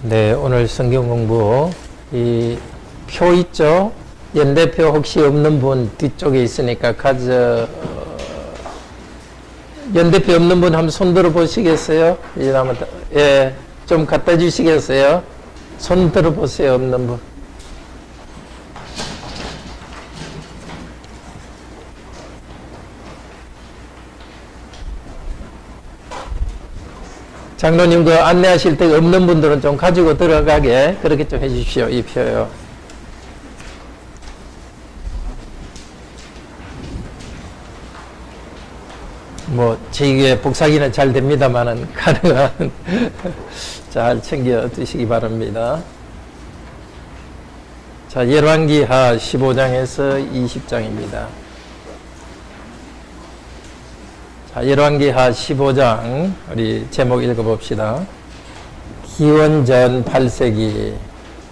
네, 오늘 성경 공부, 이 표 있죠? 연대표 혹시 없는 분 뒤쪽에 있으니까 연대표 없는 분 한번 손 들어 보시겠어요? 예, 좀 갖다 주시겠어요? 손 들어 보세요, 없는 분. 장로님 그 안내하실 때 없는 분들은 좀 가지고 들어가게 그렇게 좀 해주십시오. 이 표요. 뭐 제2의 복사기는 잘 됩니다만은 가능한 잘 챙겨 두시기 바랍니다. 자, 열왕기하 15장에서 20장입니다. 자, 열왕기하 15장 우리 제목 읽어봅시다. 기원전 8세기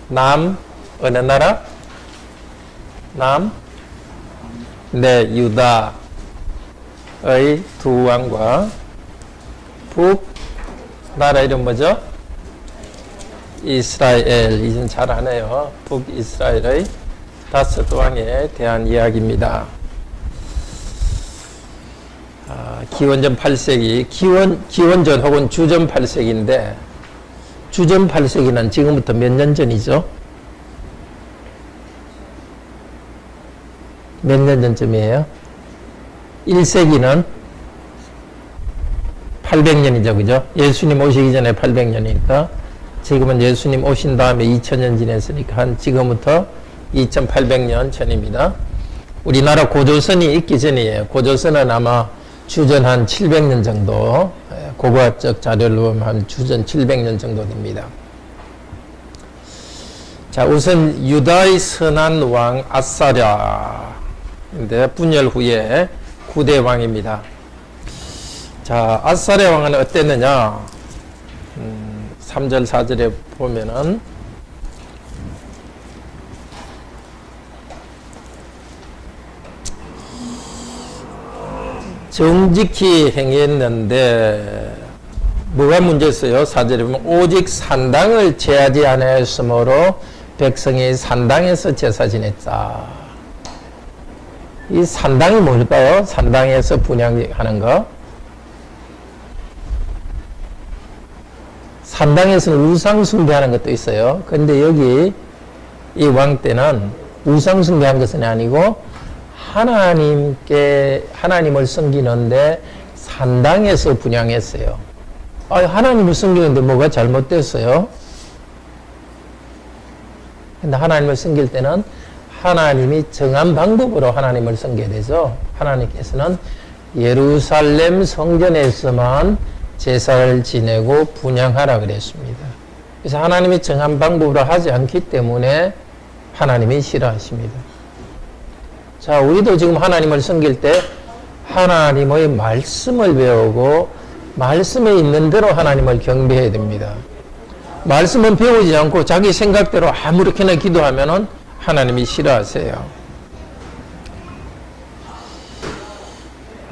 남 어느 나라? 남? 네, 유다의 두 왕과 북 나라 이름 뭐죠? 이스라엘. 이젠 잘 아네요. 북이스라엘의 5 왕에 대한 이야기입니다. 기원전 8세기, 기원전 혹은 주전 8세기인데, 주전 8세기는 지금부터 몇 년 전이죠? 몇 년 전쯤이에요? 1세기는 800년이죠, 그죠? 예수님 오시기 전에 800년이니까, 지금은 예수님 오신 다음에 2000년 지냈으니까, 한 지금부터 2800년 전입니다. 우리나라 고조선이 있기 전이에요. 고조선은 아마 주전 한 700년 정도, 고고학적 자료를 보면 한 주전 700년 정도 됩니다. 자, 우선 유다의 선한 왕 아사랴인데 분열 후에 9대 왕입니다. 자, 아사랴 왕은 어땠느냐? 3절 4절에 보면은 정직히 행했는데 뭐가 문제였어요? 4절에 보면 오직 산당을 제하지 않았으므로 백성이 산당에서 제사 지냈다. 이 산당이 뭘까요? 산당에서 분향하는 거. 산당에서는 우상 숭배하는 것도 있어요. 그런데 여기 이 왕 때는 우상 숭배한 것은 아니고 하나님을 섬기는데 산당에서 분향했어요. 하나님을 섬기는데 뭐가 잘못됐어요? 근데 하나님을 섬길 때는 하나님이 정한 방법으로 하나님을 섬겨야 되죠. 하나님께서는 예루살렘 성전에서만 제사를 지내고 분향하라 그랬습니다. 그래서 하나님이 정한 방법으로 하지 않기 때문에 하나님이 싫어하십니다. 자, 우리도 지금 하나님을 섬길 때 하나님의 말씀을 배우고 말씀에 있는 대로 하나님을 경배해야 됩니다. 말씀은 배우지 않고 자기 생각대로 아무렇게나 기도하면은 하나님이 싫어하세요.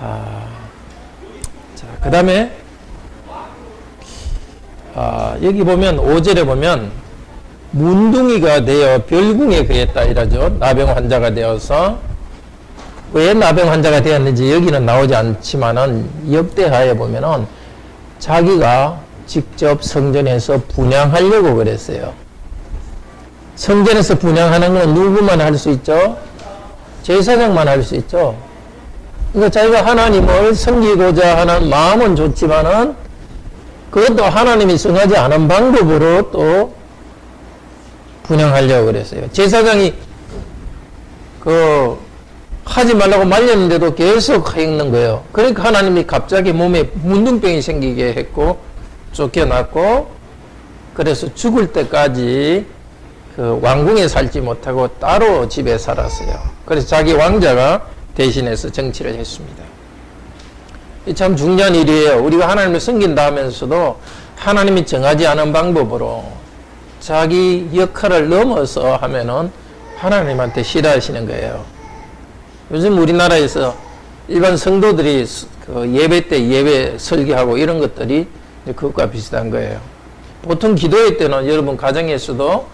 자, 그 다음에 여기 보면 5절에 보면 문둥이가 되어 별궁에 거했다 이러죠. 나병 환자가 되어서 왜 나병 환자가 되었는지 여기는 나오지 않지만은 역대하에 보면은 자기가 직접 성전에서 분향하려고 그랬어요. 성전에서 분향하는 건 누구만 할 수 있죠? 제사장만 할 수 있죠. 그러니까 자기가 하나님을 섬기고자 하는 마음은 좋지만은 그것도 하나님이 정하지 않은 방법으로 또 분향하려고 그랬어요. 제사장이 하지 말라고 말렸는데도 계속 했는 거예요. 그러니까 하나님이 갑자기 몸에 문둥병이 생기게 했고 쫓겨났고 그래서 죽을 때까지 왕궁에 살지 못하고 따로 집에 살았어요. 그래서 자기 왕자가 대신해서 정치를 했습니다. 참 중요한 일이에요. 우리가 하나님을 섬긴다 하면서도 하나님이 정하지 않은 방법으로 자기 역할을 넘어서 하면은 하나님한테 싫어하시는 거예요. 요즘 우리나라에서 일반 성도들이 예배 때 예배 설교하고 이런 것들이 그것과 비슷한 거예요. 보통 기도회 때는 여러분 가정에서도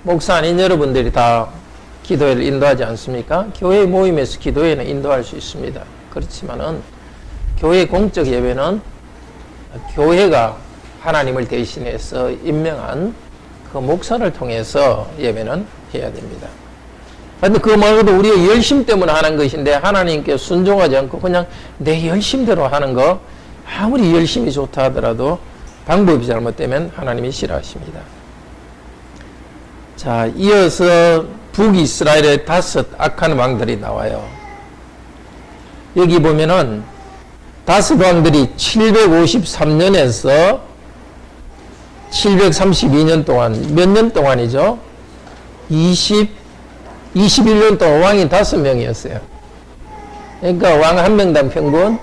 목사 아닌 여러분들이 다 기도회를 인도하지 않습니까? 교회 모임에서 기도회는 인도할 수 있습니다. 그렇지만은 교회 공적 예배는 교회가 하나님을 대신해서 임명한 그 목사를 통해서 예배는 해야 됩니다. 그런데 그거 말고도 우리의 열심 때문에 하는 것인데 하나님께 순종하지 않고 그냥 내 열심대로 하는 거, 아무리 열심히 좋다 하더라도 방법이 잘못되면 하나님이 싫어하십니다. 자, 이어서 북이스라엘의 5 악한 왕들이 나와요. 여기 보면은 5 왕들이 753년에서 732년 동안, 몇 년 동안이죠? 21년 동안 왕이 5명이었어요. 그러니까 왕 한 명당 평균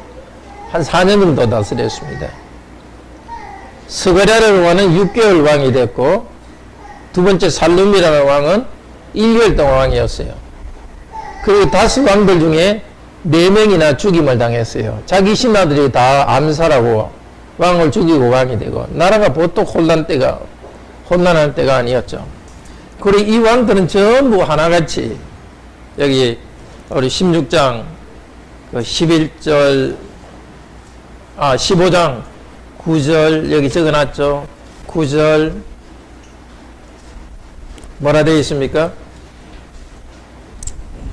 한 4년 정도 다스렸습니다. 스가랴라는 왕은 6개월 왕이 됐고, 두 번째 살룸이라는 왕은 1개월 동안 왕이었어요. 그리고 5 왕들 중에 4명이나 죽임을 당했어요. 자기 신하들이 다 암살하고 왕을 죽이고 왕이 되고, 나라가 보통 혼란한 때가 아니었죠. 그리고 이 왕들은 전부 하나같이, 여기 우리 16장 15장 9절 여기 적어놨죠. 9절 뭐라 되어 있습니까?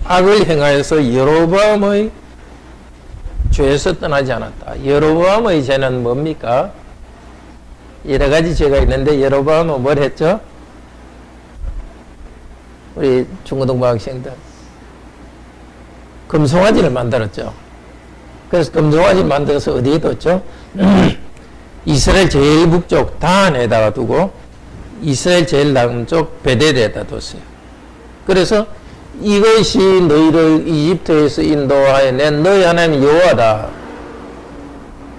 악을 행하여서 여로보암의 죄에서 떠나지 않았다. 여로보암의 죄는 뭡니까? 여러 가지 죄가 있는데 여로보암은 뭘 했죠? 우리 중고등부 학생들 금송아지를 만들었죠. 그래서 금송아지를 만들어서 어디에 뒀죠? 이스라엘 제일 북쪽 단에다가 두고 이스라엘 제일 남쪽 베델에다 뒀어요. 그래서 이것이 너희를 이집트에서 인도하여 낸 너희 하나님 여호와다.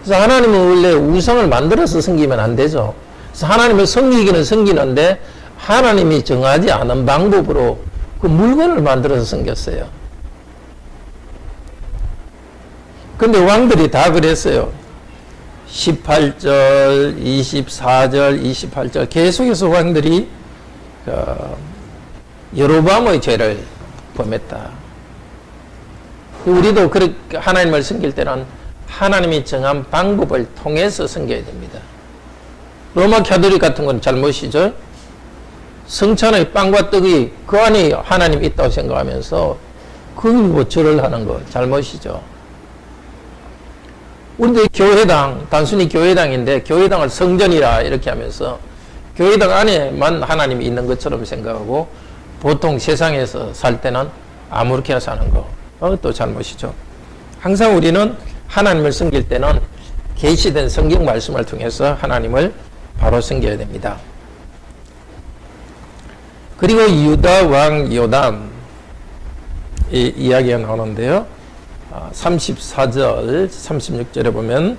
그래서 하나님은 원래 우상을 만들어서 섬기면 안 되죠. 그래서 하나님을 섬기기는 섬기는데 하나님이 정하지 않은 방법으로 그 물건을 만들어서 섬겼어요. 근데 왕들이 다 그랬어요. 18절, 24절, 28절 계속해서 왕들이 여로보암의 죄를 범했다. 우리도 그렇게 하나님을 섬길 때는 하나님이 정한 방법을 통해서 섬겨야 됩니다. 로마 가톨릭 같은 건 잘못이죠. 성찬의 빵과 떡이 그 안에 하나님이 있다고 생각하면서 거기 뭐 절을 하는 거 잘못이죠. 우리도 교회당, 단순히 교회당인데 교회당을 성전이라 이렇게 하면서 교회당 안에만 하나님이 있는 것처럼 생각하고 보통 세상에서 살 때는 아무렇게나 사는 거, 또 잘못이죠. 항상 우리는 하나님을 섬길 때는 계시된 성경 말씀을 통해서 하나님을 바로 섬겨야 됩니다. 그리고 유다 왕 요담 이 이야기가 나오는데요. 34절, 36절에 보면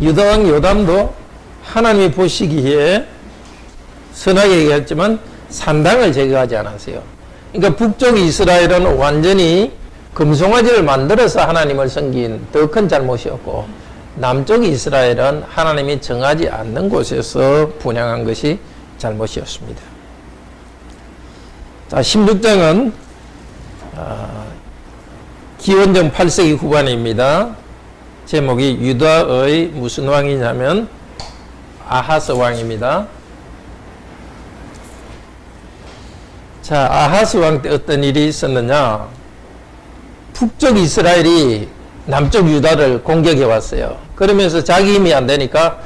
유다 왕 요담도 하나님이 보시기에 선하게 얘기했지만 산당을 제거하지 않았어요. 그러니까 북쪽 이스라엘은 완전히 금송아지를 만들어서 하나님을 섬긴 더 큰 잘못이었고, 남쪽 이스라엘은 하나님이 정하지 않는 곳에서 분향한 것이 잘못이었습니다. 자, 16장은 기원전 8세기 후반입니다. 제목이 유다의 무슨 왕이냐면 아하스 왕입니다. 자, 아하스 왕 때 어떤 일이 있었느냐? 북쪽 이스라엘이 남쪽 유다를 공격해 왔어요. 그러면서 자기 힘이 안 되니까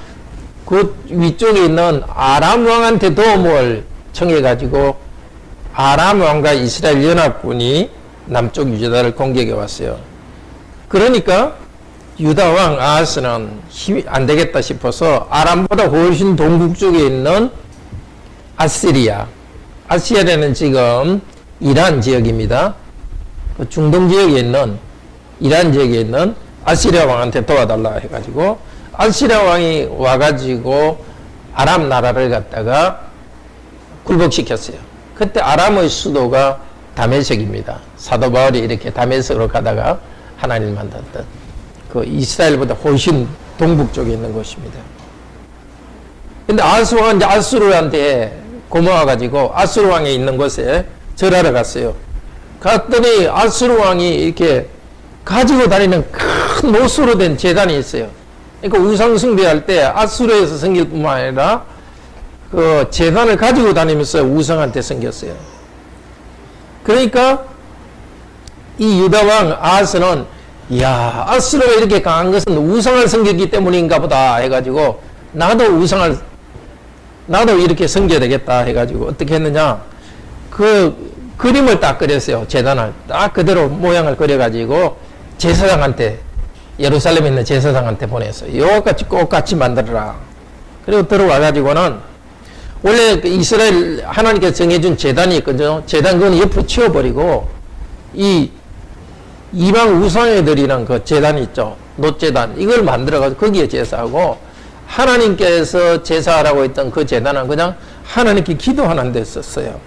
그 위쪽에 있는 아람 왕한테 도움을 청해 가지고 아람 왕과 이스라엘 연합군이 남쪽 유다를 공격해 왔어요. 그러니까 유다 왕 아하스는 힘이 안 되겠다 싶어서 아람보다 훨씬 동북쪽에 있는 아시리아는 지금 이란 지역입니다. 그 중동 지역에 있는 이란 지역에 있는 아시리아 왕한테 도와달라 해가지고 아시리아 왕이 와가지고 아람 나라를 갖다가 굴복시켰어요. 그때 아람의 수도가 다메섹입니다. 사도 바울이 이렇게 다메섹으로 가다가 하나님을 만났던 그 이스라엘보다 훨씬 동북쪽에 있는 곳입니다. 근데 아하스왕은 이제 아수르한테 고마워가지고 아수르왕이 있는 곳에 절하러 갔어요. 갔더니 아수르왕이 이렇게 가지고 다니는 큰 못으로 된 제단이 있어요. 그러니까 우상 숭배할 때 아수르에서 섬길 뿐만 아니라 그 제단을 가지고 다니면서 우상한테 섬겼어요. 그러니까 이 유다왕 아하스는 이야, 아수르가 이렇게 강한 것은 우상을 섬겼기 때문인가 보다 해가지고 나도 이렇게 섬겨야 되겠다 해가지고 어떻게 했느냐, 그 그림을 딱 그렸어요. 제단을 딱 그대로 모양을 그려가지고 제사장한테, 예루살렘에 있는 제사장한테 보냈어요. 이것같이 똑같이 만들어라. 그리고 들어와가지고는 원래 그 이스라엘 하나님께서 정해준 제단이 있거든요. 제단 그건 옆으로 치워버리고 이 이방 우상에 드리는 그 제단이 있죠. 놋제단. 이걸 만들어가지고 거기에 제사하고, 하나님께서 제사하라고 했던 그 제단은 그냥 하나님께 기도하는 데 썼어요.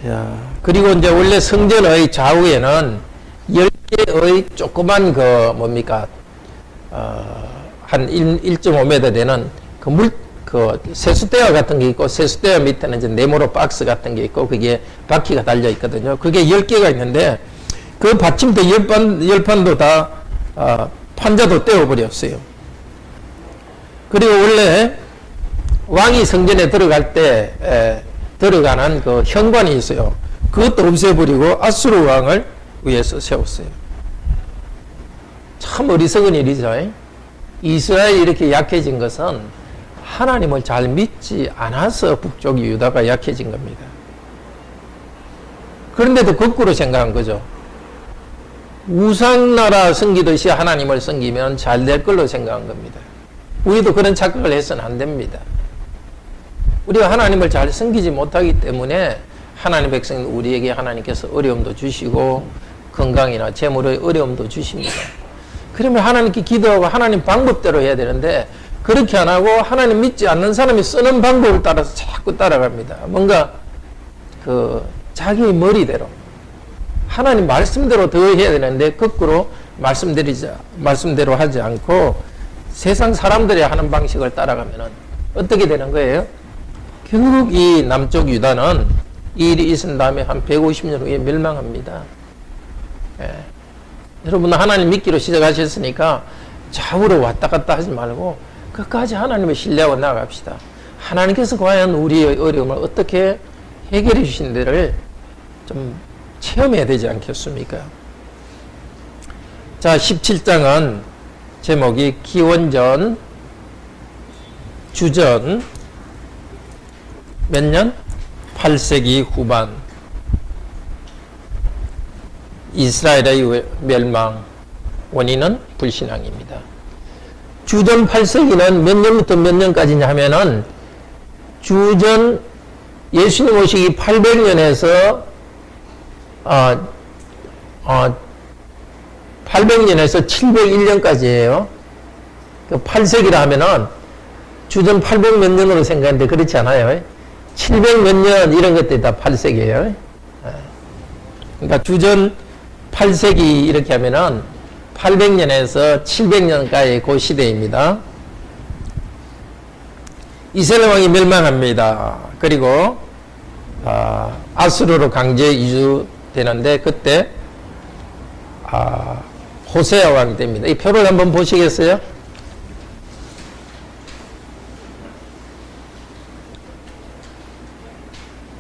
야, 그리고 이제 원래 성전의 좌우에는 10개의 조그만 그 뭡니까, 한 1.5m 되는 그 세수대와 같은 게 있고, 세수대와 밑에는 이제 네모로 박스 같은 게 있고, 그게 바퀴가 달려 있거든요. 그게 10개가 있는데, 그 받침대 열판도 다, 판자도 떼어버렸어요. 그리고 원래 왕이 성전에 들어갈 때, 들어가는 그 현관이 있어요. 그것도 없애버리고 아수르 왕을 위해서 세웠어요. 참 어리석은 일이죠. 이스라엘이 이렇게 약해진 것은 하나님을 잘 믿지 않아서 북쪽 유다가 약해진 겁니다. 그런데도 거꾸로 생각한 거죠. 우상나라 섬기듯이 하나님을 섬기면 잘 될 걸로 생각한 겁니다. 우리도 그런 착각을 해서는 안 됩니다. 우리가 하나님을 잘 섬기지 못하기 때문에 하나님 백성 우리에게 하나님께서 어려움도 주시고 건강이나 재물의 어려움도 주십니다. 그러면 하나님께 기도하고 하나님 방법대로 해야 되는데, 그렇게 안 하고 하나님 믿지 않는 사람이 쓰는 방법을 따라서 자꾸 따라갑니다. 뭔가 그 자기 머리대로, 하나님 말씀대로 더 해야 되는데 거꾸로 말씀대로 하지 않고 세상 사람들이 하는 방식을 따라가면 어떻게 되는 거예요? 결국 이 남쪽 유다는 이 일이 있은 다음에 한 150년 후에 멸망합니다. 예. 여러분, 하나님 믿기로 시작하셨으니까 좌우로 왔다 갔다 하지 말고 끝까지 하나님을 신뢰하고 나아갑시다. 하나님께서 과연 우리의 어려움을 어떻게 해결해 주신 데를 좀 체험해야 되지 않겠습니까? 자, 17장은 제목이 기원전 주전 몇 년? 8세기 후반 이스라엘의 멸망, 원인은 불신앙입니다. 주전 8세기는 몇 년부터 몇 년까지냐 하면은 주전 예수님 오시기 800년에서 800년에서 701년까지예요. 그 8세기라 하면은 주전 800 몇 년으로 생각하는데 그렇지 않아요. 700 몇 년 이런 것들이 다 8세기예요. 그러니까 주전 8세기 이렇게 하면은 800년에서 700년까지 그 시대입니다. 이스라엘 왕이 멸망합니다. 그리고 아수르로 강제 이주되는데 그때 호세아 왕이 됩니다. 이 표를 한번 보시겠어요?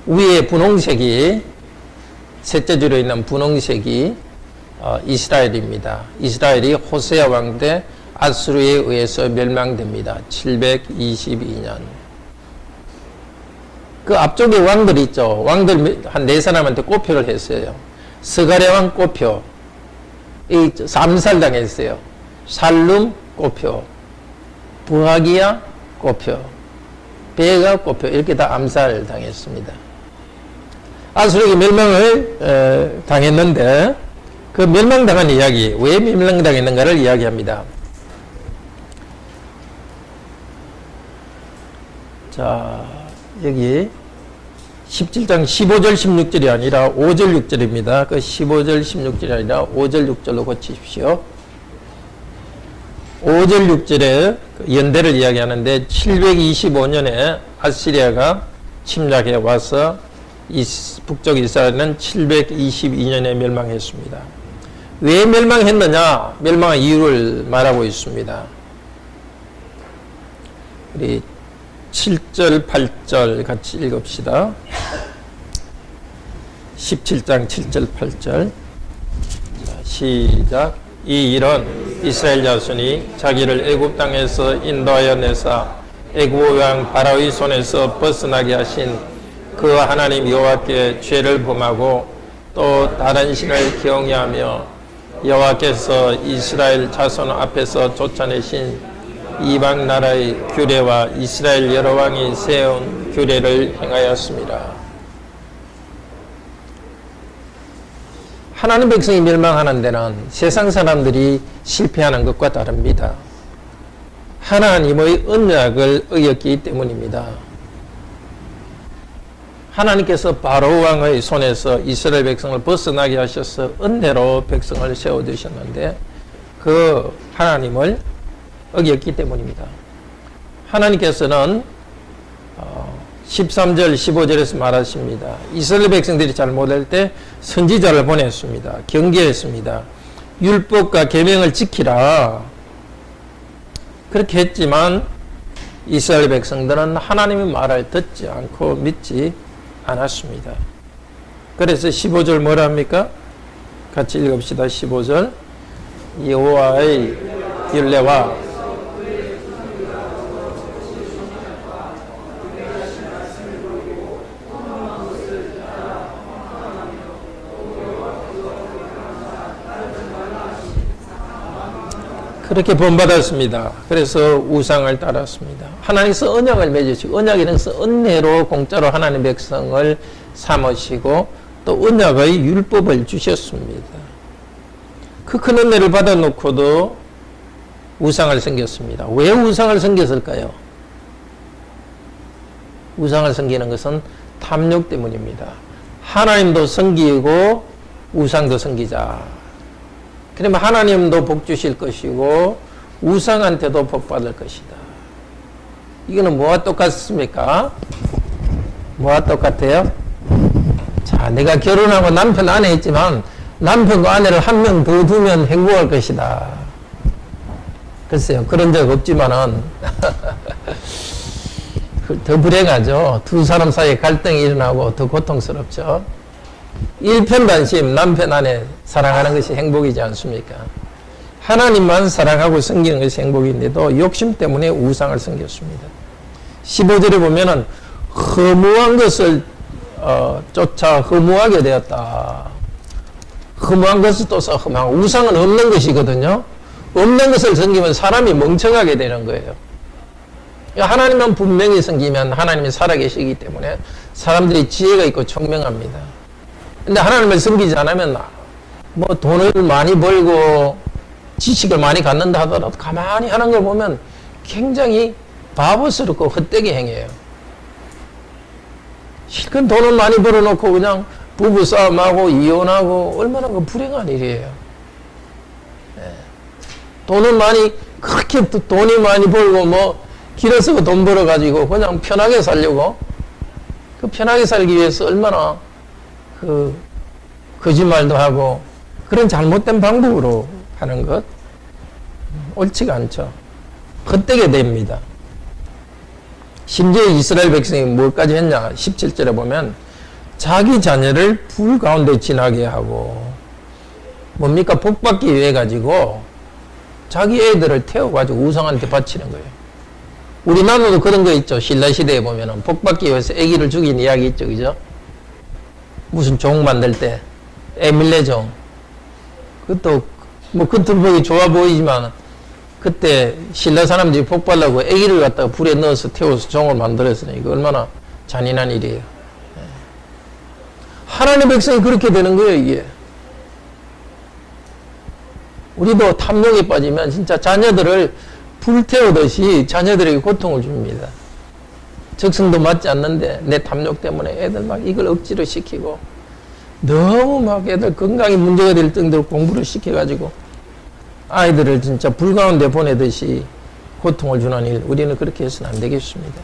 위에 분홍색이, 셋째 줄에 있는 분홍색이 이스라엘입니다. 이스라엘이 호세아 왕 때 아수르에 의해서 멸망됩니다. 722년. 그 앞쪽에 왕들 있죠. 왕들 한 4사람한테 꼬표를 했어요. 스가랴 왕 꼬표, 이 암살당했어요. 살룸 꼬표, 부하기야 꼬표, 베가 꼬표, 이렇게 다 암살당했습니다. 아수르에게 멸망을 당했는데 그 멸망당한 이야기, 왜 멸망당했는가를 이야기합니다. 자, 여기 17장 15절 16절이 아니라 5절 6절입니다. 그 15절 16절이 아니라 5절 6절로 고치십시오. 5절 6절에 연대를 이야기하는데 725년에 아시리아가 침략해 와서 북쪽 이스라엘은 722년에 멸망했습니다. 왜 멸망했느냐? 멸망한 이유를 말하고 있습니다. 우리 7절 8절 같이 읽읍시다. 17장 7절 8절 시작. 이 일은 이스라엘 자손이 자기를 애굽 땅에서 인도하여 내사 애굽 왕 바라오의 손에서 벗어나게 하신 그 하나님 여호와께 죄를 범하고 또 다른 신을 경외하며 여호와께서 이스라엘 자손 앞에서 쫓아내신 이방 나라의 규례와 이스라엘 여러 왕이 세운 규례를 행하였습니다. 하나님 백성이 멸망하는 데는 세상 사람들이 실패하는 것과 다릅니다. 하나님의 언약을 어겼기 때문입니다. 하나님께서 바로 왕의 손에서 이스라엘 백성을 벗어나게 하셔서 은혜로 백성을 세워두셨는데 그 하나님을 어겼기 때문입니다. 하나님께서는 13절 15절에서 말하십니다. 이스라엘 백성들이 잘 못할 때 선지자를 보냈습니다. 경계했습니다. 율법과 계명을 지키라. 그렇게 했지만 이스라엘 백성들은 하나님의 말을 듣지 않고 믿지 않았습니다. 그래서 15절 뭐라 합니까? 같이 읽읍시다. 15절 여호와의 율례와 그렇게 본받았습니다. 그래서 우상을 따랐습니다. 하나님께서 언약을 맺으시고 언약이라서 은혜로 공짜로 하나님 백성을 삼으시고 또 언약의 율법을 주셨습니다. 그 큰 은혜를 받아놓고도 우상을 섬겼습니다. 왜 우상을 섬겼을까요? 우상을 섬기는 것은 탐욕 때문입니다. 하나님도 섬기고 우상도 섬기자. 그러면 하나님도 복 주실 것이고 우상한테도 복 받을 것이다. 이거는 뭐와 똑같습니까? 뭐와 똑같아요? 자, 내가 결혼하고 남편 아내 있지만 남편과 아내를 한 명 더 두면 행복할 것이다. 글쎄요, 그런 적 없지만은 더 불행하죠. 두 사람 사이에 갈등이 일어나고 더 고통스럽죠. 일편단심 남편 아내 사랑하는 것이 행복이지 않습니까? 하나님만 사랑하고 섬기는 것이 행복인데도 욕심 때문에 우상을 섬겼습니다. 15절에 보면은 허무한 것을 쫓아 허무하게 되었다. 허무한 것을 쫓아 허무한 우상은 없는 것이거든요. 없는 것을 섬기면 사람이 멍청하게 되는 거예요. 하나님만 분명히 섬기면 하나님이 살아계시기 때문에 사람들이 지혜가 있고 총명합니다. 근데 하나님을 섬기지 않으면 뭐 돈을 많이 벌고 지식을 많이 갖는다 하더라도 가만히 하는 걸 보면 굉장히 바보스럽고 헛되게 행해요. 실컷 돈을 많이 벌어놓고 그냥 부부싸움하고 이혼하고 얼마나 그 불행한 일이에요. 돈을 많이 그렇게 돈이 많이 벌고 뭐 길어서 돈 벌어가지고 그냥 편하게 살려고 그 편하게 살기 위해서 얼마나 그 거짓말도 하고 그런 잘못된 방법으로 하는 것 옳지가 않죠. 헛되게 됩니다. 심지어 이스라엘 백성이 뭐까지 했냐 17절에 보면 자기 자녀를 불 가운데 지나게 하고 뭡니까 복받기 위해 가지고 자기 애들을 태워가지고 우상한테 바치는 거예요. 우리나라도 그런 거 있죠. 신라시대에 보면은 복받기 위해서 애기를 죽인 이야기 있죠. 그죠? 무슨 종 만들 때 에밀레종 그것도 뭐 겉으로 보기 좋아 보이지만 그때 신라 사람들이 복받으려고 애기를 갖다가 불에 넣어서 태워서 종을 만들었으니 이거 얼마나 잔인한 일이에요. 하나님의 백성이 그렇게 되는 거예요. 이게 우리도 탐욕에 빠지면 진짜 자녀들을 불태우듯이 자녀들에게 고통을 줍니다. 적성도 맞지 않는데 내 탐욕 때문에 애들 막 이걸 억지로 시키고 너무 막 애들 건강에 문제가 될 정도로 공부를 시켜가지고 아이들을 진짜 불 가운데 보내듯이 고통을 주는 일, 우리는 그렇게 해서는 안 되겠습니다.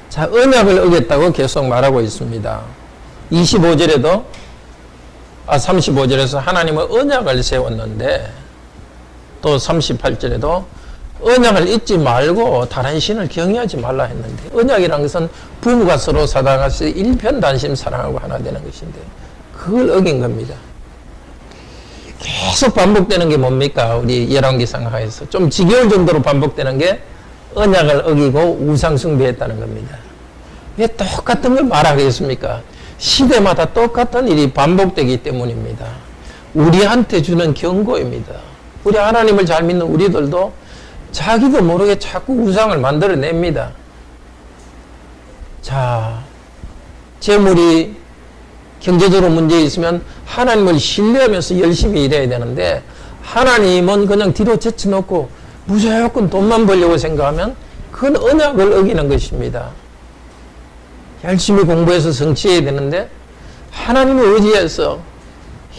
자, 언약을 어겼다고 계속 말하고 있습니다. 35절에서 하나님은 언약을 세웠는데, 또 38절에도 언약을 잊지 말고 다른 신을 경외하지 말라 했는데, 언약이라는 것은 부부가 서로 사랑하시 일편단심 사랑하고 하나 되는 것인데, 그걸 어긴 겁니다. 계속 반복되는 게 뭡니까? 우리 열왕기상 하에서 좀 지겨울 정도로 반복되는 게 언약을 어기고 우상 숭배했다는 겁니다. 왜 똑같은 걸 말하겠습니까? 시대마다 똑같은 일이 반복되기 때문입니다. 우리한테 주는 경고입니다. 우리 하나님을 잘 믿는 우리들도 자기도 모르게 자꾸 우상을 만들어냅니다. 자, 재물이 경제적으로 문제 있으면 하나님을 신뢰하면서 열심히 일해야 되는데, 하나님은 그냥 뒤로 제쳐놓고 무조건 돈만 벌려고 생각하면 그건 언약을 어기는 것입니다. 열심히 공부해서 성취해야 되는데 하나님을 의지해서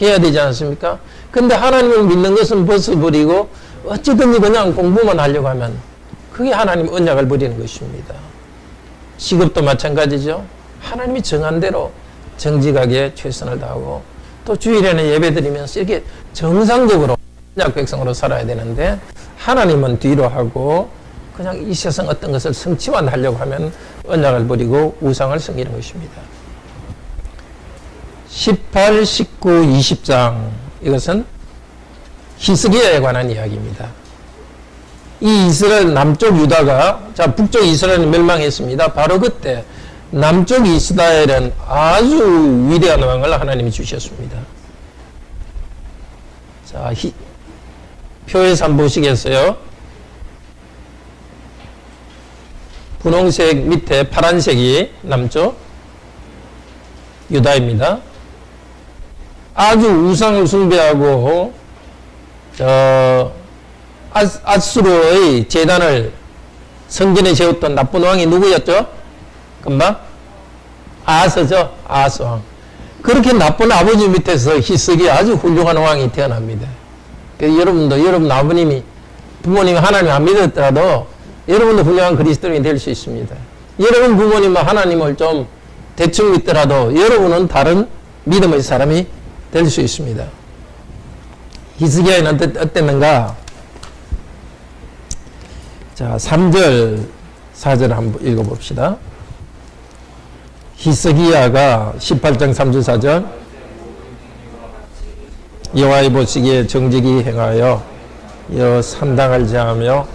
해야 되지 않습니까? 근데 하나님을 믿는 것은 벗어버리고 어찌든지 그냥 공부만 하려고 하면 그게 하나님 언약을 버리는 것입니다. 직업도 마찬가지죠. 하나님이 정한 대로 정직하게 최선을 다하고 또 주일에는 예배드리면서 이렇게 정상적으로 언약 백성으로 살아야 되는데, 하나님은 뒤로 하고 그냥 이 세상 어떤 것을 성취만 하려고 하면 언약을 버리고 우상을 섬기는 것입니다. 18, 19, 20장, 이것은 히스기야에 관한 이야기입니다. 이 이스라엘 남쪽 유다가, 자, 북쪽 이스라엘은 멸망했습니다. 바로 그때 남쪽 이스라엘은 아주 위대한 왕을 하나님이 주셨습니다. 자, 표에서 한번 보시겠어요? 분홍색 밑에 파란색이 남쪽 유다입니다. 아주 우상을 숭배하고 아수르의 제단을 성전에 세웠던 나쁜 왕이 누구였죠? 금방 아서죠. 아스 왕. 그렇게 나쁜 아버지 밑에서 히스기야 아주 훌륭한 왕이 태어납니다. 여러분도 여러분 아버님이 부모님이 하나님 안 믿었더라도 여러분도 훌륭한 그리스도인이 될 수 있습니다. 여러분 부모님은 하나님을 좀 대충 믿더라도 여러분은 다른 믿음의 사람이 될 수 있습니다. 히스기야는 어땠는가? 자, 3절, 4절 한번 읽어봅시다. 히스기야가 18장 3절 4절 여호와의 보시기에 정직히 행하여 여러 산당을 제하며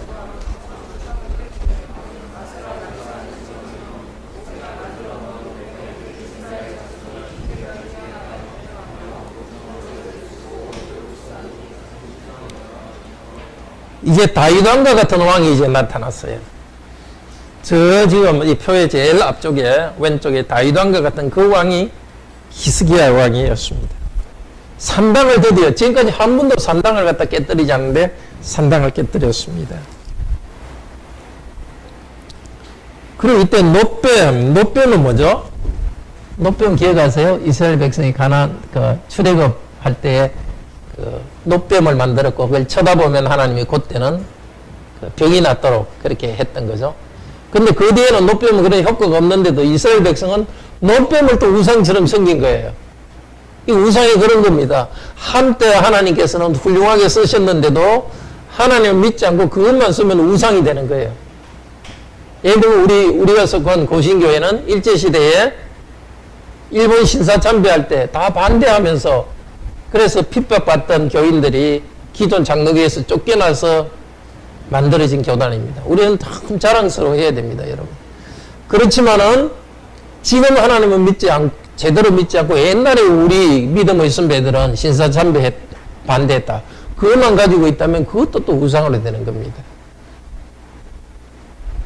이제 다윗 왕과 같은 왕이 이제 나타났어요. 저 지금 이 표의 제일 앞쪽에 왼쪽에 다윗 왕과 같은 그 왕이 히스기야 왕이었습니다. 산당을 드디어, 지금까지 한 번도 산당을 갖다 깨뜨리지 않는데 산당을 깨뜨렸습니다. 그리고 이때 노뱀은 뭐죠? 노뱀 기억하세요? 이스라엘 백성이 가나안 출애굽할 때 노뱀을 만들었고 그걸 쳐다보면 하나님이 그때는 병이 낫도록 그렇게 했던 거죠. 근데 그 뒤에는 노뱀은 그런 효과가 없는데도 이스라엘 백성은 노뱀을 또 우상처럼 섬긴 거예요. 이 우상이 그런 겁니다. 한때 하나님께서는 훌륭하게 쓰셨는데도 하나님을 믿지 않고 그것만 쓰면 우상이 되는 거예요. 예를 들면 우리가 속한 고신교회는 일제시대에 일본 신사참배할 때 다 반대하면서 그래서 핍박받던 교인들이 기존 장로교에서 쫓겨나서 만들어진 교단입니다. 우리는 참 자랑스러워해야 됩니다, 여러분. 그렇지만은 지금 하나님은 제대로 믿지 않고 옛날에 우리 믿음의 선배들은 신사참배 반대했다. 그것만 가지고 있다면 그것도 또 우상으로 되는 겁니다.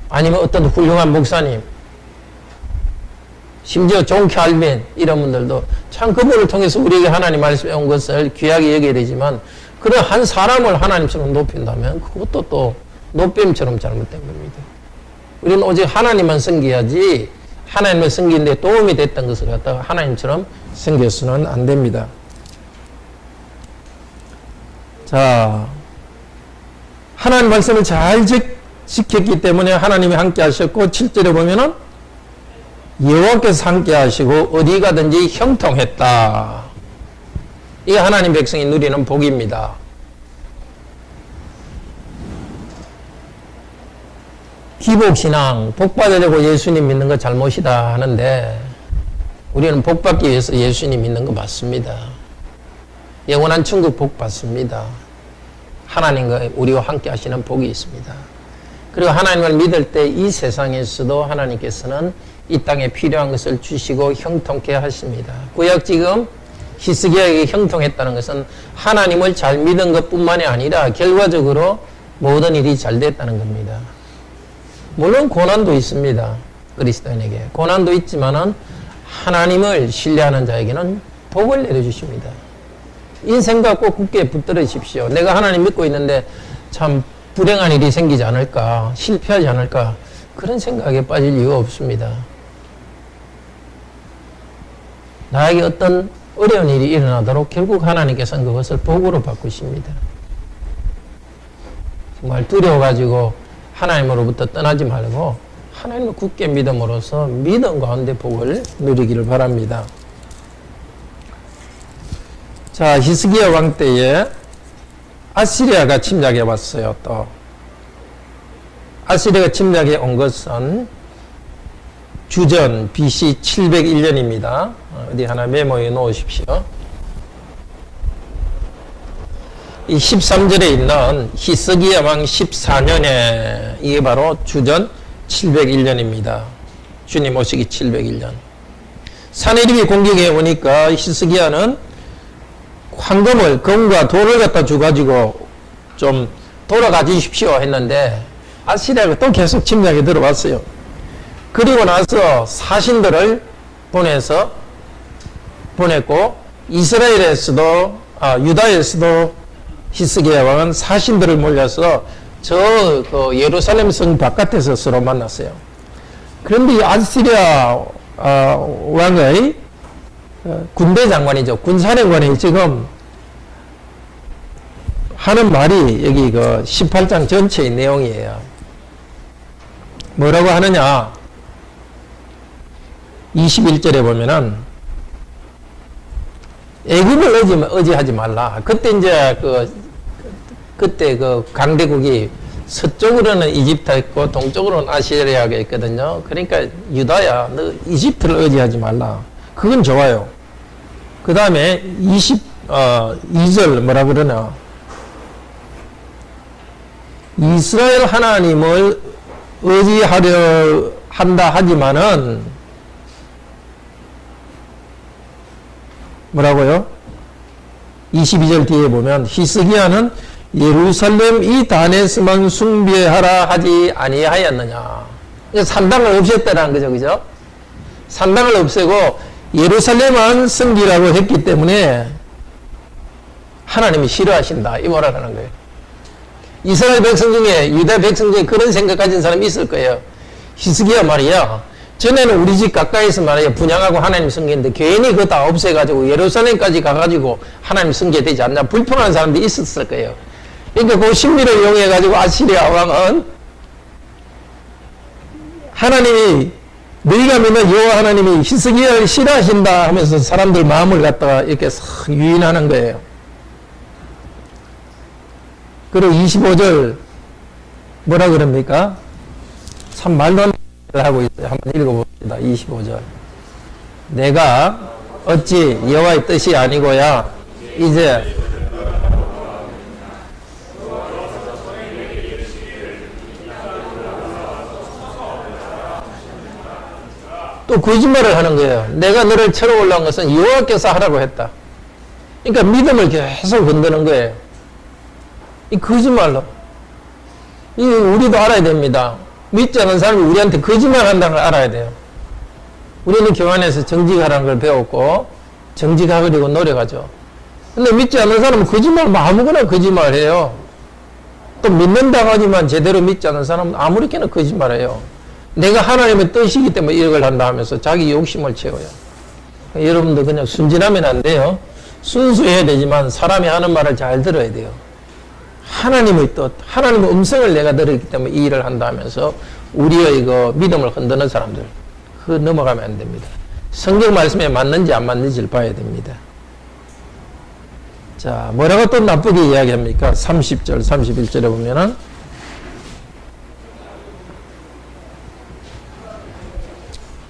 아니면 어떤 훌륭한 목사님, 심지어 존 칼빈 이런 분들도 참 그분을 통해서 우리에게 하나님 말씀해 온 것을 귀하게 여겨야 되지만 그런 한 사람을 하나님처럼 높인다면 그것도 또 노뱀처럼 잘못된 겁니다. 우리는 오직 하나님만 섬겨야지 하나님을 섬기는데 도움이 됐던 것을 갖다가 하나님처럼 섬겨서는 안 됩니다. 자, 하나님 말씀을 잘 지켰기 때문에 하나님이 함께 하셨고, 7절에 보면은 여호와께서 함께 하시고 어디 가든지 형통했다. 이게 하나님 백성이 누리는 복입니다. 기복신앙, 복받으려고 예수님 믿는 거 잘못이다 하는데, 우리는 복받기 위해서 예수님 믿는 거 맞습니다. 영원한 천국 복 받습니다. 하나님과 우리와 함께 하시는 복이 있습니다. 그리고 하나님을 믿을 때 이 세상에서도 하나님께서는 이 땅에 필요한 것을 주시고 형통케 하십니다. 구약 지금 히스기야에게 형통했다는 것은 하나님을 잘 믿은 것뿐만이 아니라 결과적으로 모든 일이 잘 됐다는 겁니다. 물론 고난도 있습니다. 그리스도인에게 고난도 있지만은 하나님을 신뢰하는 자에게는 복을 내려주십니다. 인생과 꼭 굳게 붙들으십시오. 내가 하나님 믿고 있는데 참 불행한 일이 생기지 않을까, 실패하지 않을까, 그런 생각에 빠질 이유가 없습니다. 나에게 어떤 어려운 일이 일어나도록 결국 하나님께서는 그것을 복으로 바꾸십니다. 정말 두려워가지고 하나님으로부터 떠나지 말고 하나님을 굳게 믿음으로써 믿음 가운데 복을 누리기를 바랍니다. 자, 히스기야 왕 때에 아시리아가 침략해 왔어요. 또 아시리아가 침략해 온 것은 주전 BC 701년입니다. 어디 하나 메모해 놓으십시오. 이 13절에 있는 히스기야 왕 14년에 이게 바로 주전 701년입니다. 주님 오시기 701년. 사내립이 공격해 오니까 히스기야는 황금을, 금과 돌을 갖다 줘가지고 좀 돌아가 주십시오 했는데 아시리아가 또 계속 침략에 들어왔어요. 그리고 나서 사신들을 보냈고 이스라엘에서도 유다에서도 히스기야 왕은 사신들을 몰려서 그 예루살렘 성 바깥에서 서로 만났어요. 그런데 이 아시리아 왕의 군대 장관이죠. 군사령관이 지금 하는 말이 여기 그 18장 전체의 내용이에요. 뭐라고 하느냐? 21절에 보면은 애굽을 의지하지 말라. 그때 이제 그때 그 강대국이 서쪽으로는 이집트가 있고 동쪽으로는 아시리아가 있거든요. 그러니까 유다야, 너 이집트를 의지하지 말라. 그건 좋아요. 그 다음에 22절 뭐라 그러나? 이스라엘 하나님을 의지하려 한다 하지만은 뭐라고요? 22절 뒤에 보면 히스기야는 예루살렘 이 단에서만 숭배하라 하지 아니하였느냐. 산당을 없앴다라는 거죠. 그죠? 산당을 없애고 예루살렘만 섬기라고 했기 때문에 하나님이 싫어하신다. 이 말하라는 거예요. 이스라엘 백성 중에, 유다 백성 중에 그런 생각 가진 사람이 있을 거예요. 히스기야 말이야. 전에는 우리 집 가까이서 말이야 분양하고 하나님 섬기는데 괜히 그거 다 없애가지고 예루살렘까지 가가지고 하나님 섬겨되지 않나 불평하는 사람들이 있었을 거예요. 그러니까 그 심리를 이용해가지고 아시리아 왕은 하나님이 너희가 믿는 여호와 하나님이 히스기야를 싫어하신다 하면서 사람들 마음을 갖다가 이렇게 싹 유인하는 거예요. 그리고 25절 뭐라 그럽니까? 참 말도 안 되는 하고 있어요. 한번 읽어봅시다. 25절. 내가 어찌 여호와의 뜻이 아니고야 이제 또 거짓말을 하는 거예요. 내가 너를 쳐러 올라온 것은 여호와께서 하라고 했다. 그러니까 믿음을 계속 건드는 거예요. 이 거짓말로. 이 우리도 알아야 됩니다. 믿지 않는 사람이 우리한테 거짓말 한다는 걸 알아야 돼요. 우리는 교환에서 정직하라는 걸 배웠고 정직하려고 노력하죠. 근데 믿지 않는 사람은 거짓말 아무거나 거짓말해요. 또 믿는다고 하지만 제대로 믿지 않는 사람은 아무렇게나 거짓말해요. 내가 하나님의 뜻이기 때문에 이걸 한다 하면서 자기 욕심을 채워요. 여러분도 그냥 순진하면 안 돼요. 순수해야 되지만 사람이 하는 말을 잘 들어야 돼요. 하나님의 뜻, 하나님의 음성을 내가 들었기 때문에 이 일을 한다 하면서 우리의 그 믿음을 흔드는 사람들, 그 넘어가면 안 됩니다. 성경 말씀에 맞는지 안 맞는지를 봐야 됩니다. 자, 뭐라고 또 나쁘게 이야기합니까? 30절, 31절에 보면은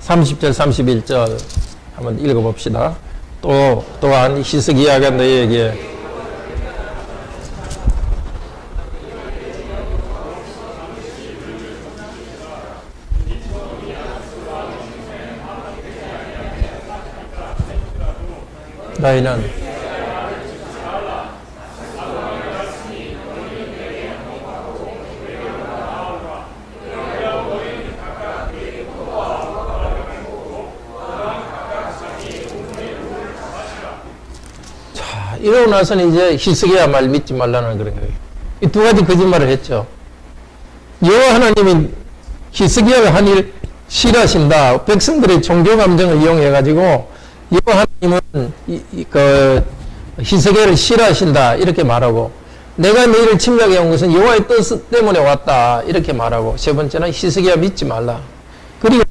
30절, 31절 한번 읽어봅시다. 또한 히스기야가 너희에게 너희는 이러고 나서는 이제 히스기야 말 믿지 말라는 그런 거예요. 이 두 가지 거짓말을 했죠. 여호와 하나님이 히스기야가 한 일 싫어하신다. 백성들의 종교 감정을 이용해 가지고 여호와 하나님은 히스기야를 싫어하신다 이렇게 말하고, 내가 너희를 침략해 온 것은 여호와의 뜻 때문에 왔다 이렇게 말하고, 세 번째는 히스기야 믿지 말라. 그리고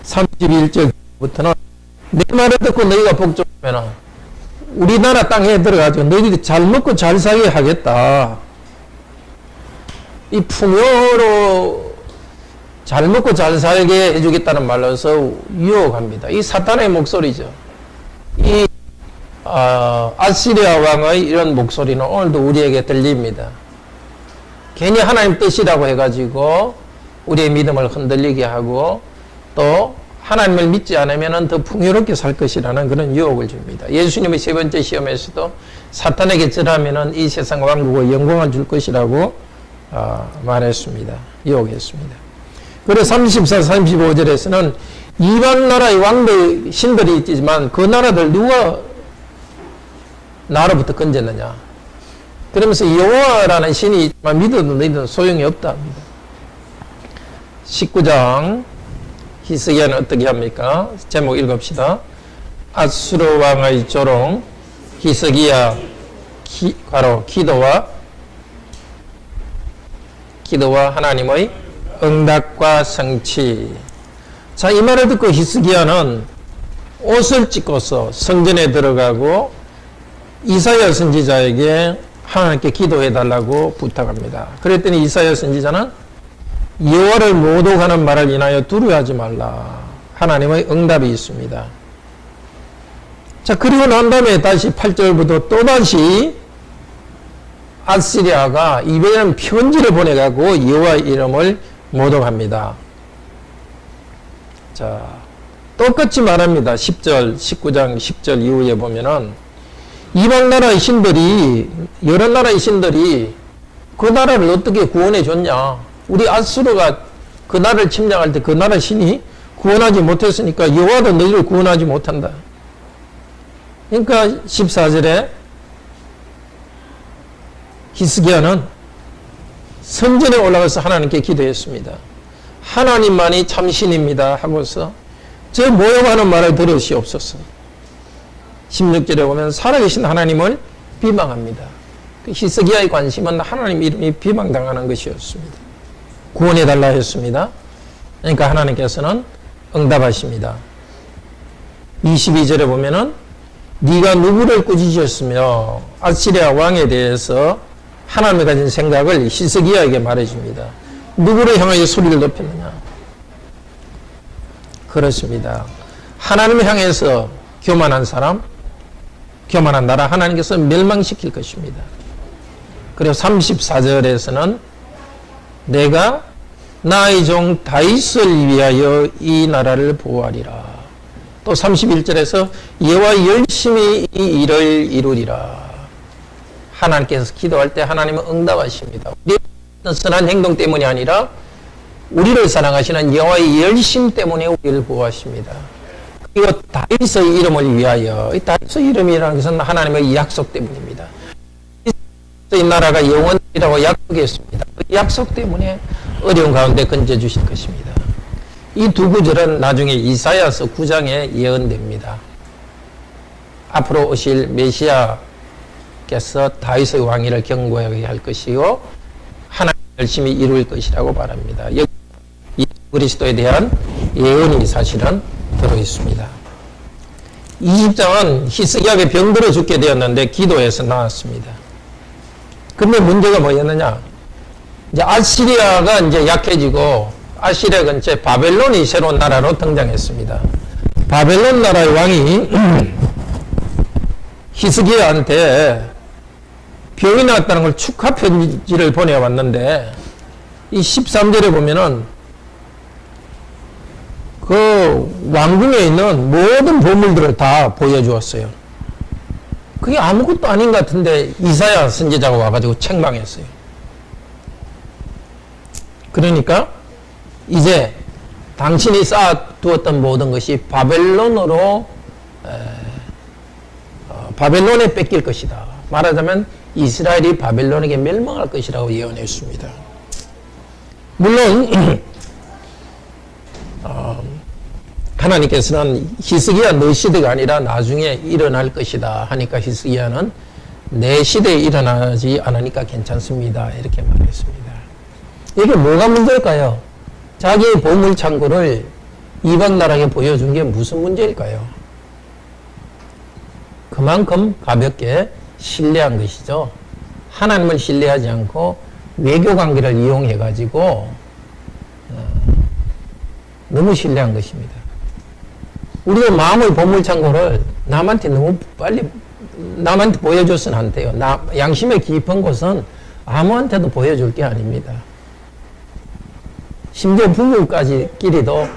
31절부터는 내 말을 듣고 너희가 복종하면 우리나라 땅에 들어가지고 너희들이 잘 먹고 잘 살게 하겠다. 이 풍요로 잘 먹고 잘 살게 해주겠다는 말로서 유혹합니다. 이 사탄의 목소리죠. 이 아시리아 왕의 이런 목소리는 오늘도 우리에게 들립니다. 괜히 하나님 뜻이라고 해가지고 우리의 믿음을 흔들리게 하고, 또 하나님을 믿지 않으면 더 풍요롭게 살 것이라는 그런 유혹을 줍니다. 예수님의 세 번째 시험에서도 사탄에게 절하면 이 세상 왕국의 영광을 줄 것이라고 말했습니다. 유혹했습니다. 그리고 34, 35절에서는 이방 나라의 왕들, 신들이 있지만 그 나라들 누가 나로부터 건졌느냐. 그러면서 여호와라는 신이 있지만 믿어도 너희들은 소용이 없다 합니다. 19장 히스기야는 어떻게 합니까? 제목 읽읍시다. 아수르 왕의 조롱, 히스기야 기도와 하나님의 응답과 성취. 자, 이 말을 듣고 히스기야는 옷을 찢고서 성전에 들어가고 이사야 선지자에게 하나님께 기도해 달라고 부탁합니다. 그랬더니 이사야 선지자는 여호와를 모독하는 말을 인하여 두려워하지 말라. 하나님의 응답이 있습니다. 자, 그리고 난 다음에 다시 8절부터 또다시 아시리아가 이번에는 편지를 보내가고 여호와의 이름을 모독합니다. 자, 똑같이 말합니다. 10절, 19장 10절 이후에 보면은 이방 나라의 신들이, 여러 나라의 신들이 그 나라를 어떻게 구원해 줬냐. 우리 아수르가 그 나라를 침략할 때 그 나라 신이 구원하지 못했으니까 여호와도 너희를 구원하지 못한다. 그러니까 14절에 히스기야는 성전에 올라가서 하나님께 기도했습니다. 하나님만이 참 신입니다 하고서 저 모욕하는 말을 들으시옵소서. 16절에 보면 살아계신 하나님을 비방합니다. 히스기야의 관심은 하나님 이름이 비방당하는 것이었습니다. 구원해달라 했습니다. 그러니까 하나님께서는 응답하십니다. 22절에 보면은 네가 누구를 꾸짖었으며 아시리아 왕에 대해서 하나님이 가진 생각을 히스기야에게 말해줍니다. 누구를 향하여 소리를 높였느냐? 그렇습니다. 하나님을 향해서 교만한 사람, 교만한 나라 하나님께서 멸망시킬 것입니다. 그리고 34절에서는 내가 나의 종 다윗을 위하여 이 나라를 보호하리라. 또 31절에서 여호와 열심히 이 일을 이루리라. 하나님께서 기도할 때 하나님은 응답하십니다. 우리의 선한 행동 때문이 아니라 우리를 사랑하시는 여호와의 열심 때문에 우리를 보호하십니다. 그리고 다윗의 이름을 위하여, 이 다윗의 이름이라는 것은 하나님의 약속 때문입니다. 이 나라가 영원이라고 약속했습니다. 그 약속 때문에 어려운 가운데 건져주실 것입니다. 이 두 구절은 나중에 이사야서 9장에 예언됩니다. 앞으로 오실 메시아 하나님께서 다윗의 왕위를 견고하게 할 것이요 하나님 열심히 이룰 것이라고 말합니다. 여기 예수 그리스도에 대한 예언이 사실은 들어 있습니다. 20장은 히스기야가 병들어 죽게 되었는데 기도해서 나았습니다. 그런데 문제가 뭐였느냐? 이제 아시리아가 이제 약해지고 아시리아 근처에 바벨론이 새로운 나라로 등장했습니다. 바벨론 나라의 왕이 히스기야한테 병이 나왔다는 걸 축하 편지를 보내왔는데 이 13절에 보면은 그 왕궁에 있는 모든 보물들을 다 보여주었어요. 그게 아무것도 아닌 것 같은데 이사야 선지자가 와가지고 책망했어요. 그러니까 이제 당신이 쌓아두었던 모든 것이 바벨론으로 바벨론에 뺏길 것이다. 말하자면 이스라엘이 바벨론에게 멸망할 것이라고 예언했습니다. 물론 하나님께서는 히스기야 너 시대가 아니라 나중에 일어날 것이다 하니까 히스기야는 내 시대에 일어나지 않으니까 괜찮습니다. 이렇게 말했습니다. 이게 뭐가 문제일까요? 자기의 보물창고를 이방 나라에 보여준 게 무슨 문제일까요? 그만큼 가볍게 신뢰한 것이죠. 하나님을 신뢰하지 않고 외교관계를 이용해가지고 너무 신뢰한 것입니다. 우리가 마음의 보물창고를 남한테 너무 빨리 남한테 보여줘서는 안 돼요. 양심의 깊은 곳은 아무한테도 보여줄 게 아닙니다. 심지어 부부까지끼리도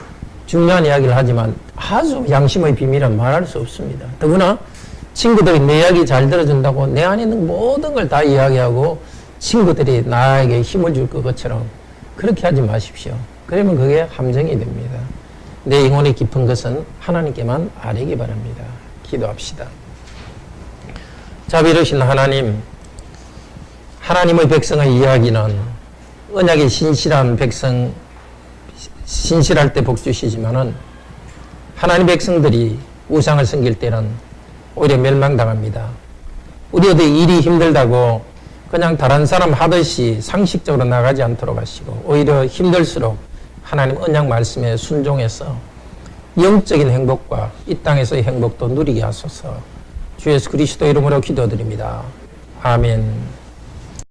중요한 이야기를 하지만 아주 양심의 비밀은 말할 수 없습니다. 더구나 친구들이 내 이야기 잘 들어준다고 내 안에 있는 모든 걸 다 이야기하고 친구들이 나에게 힘을 줄 것처럼 그렇게 하지 마십시오. 그러면 그게 함정이 됩니다. 내 영혼의 깊은 것은 하나님께만 아뢰기 바랍니다. 기도합시다. 자비로우신 하나님, 하나님의 백성의 이야기는 언약의 신실한 백성, 신실할 때 복 주시지만은 하나님 백성들이 우상을 섬길 때는 오히려 멸망당합니다. 우리도 일이 힘들다고 그냥 다른 사람 하듯이 상식적으로 나가지 않도록 하시고 오히려 힘들수록 하나님 언약 말씀에 순종해서 영적인 행복과 이 땅에서의 행복도 누리게 하소서. 주 예수 그리스도 이름으로 기도드립니다. 아멘.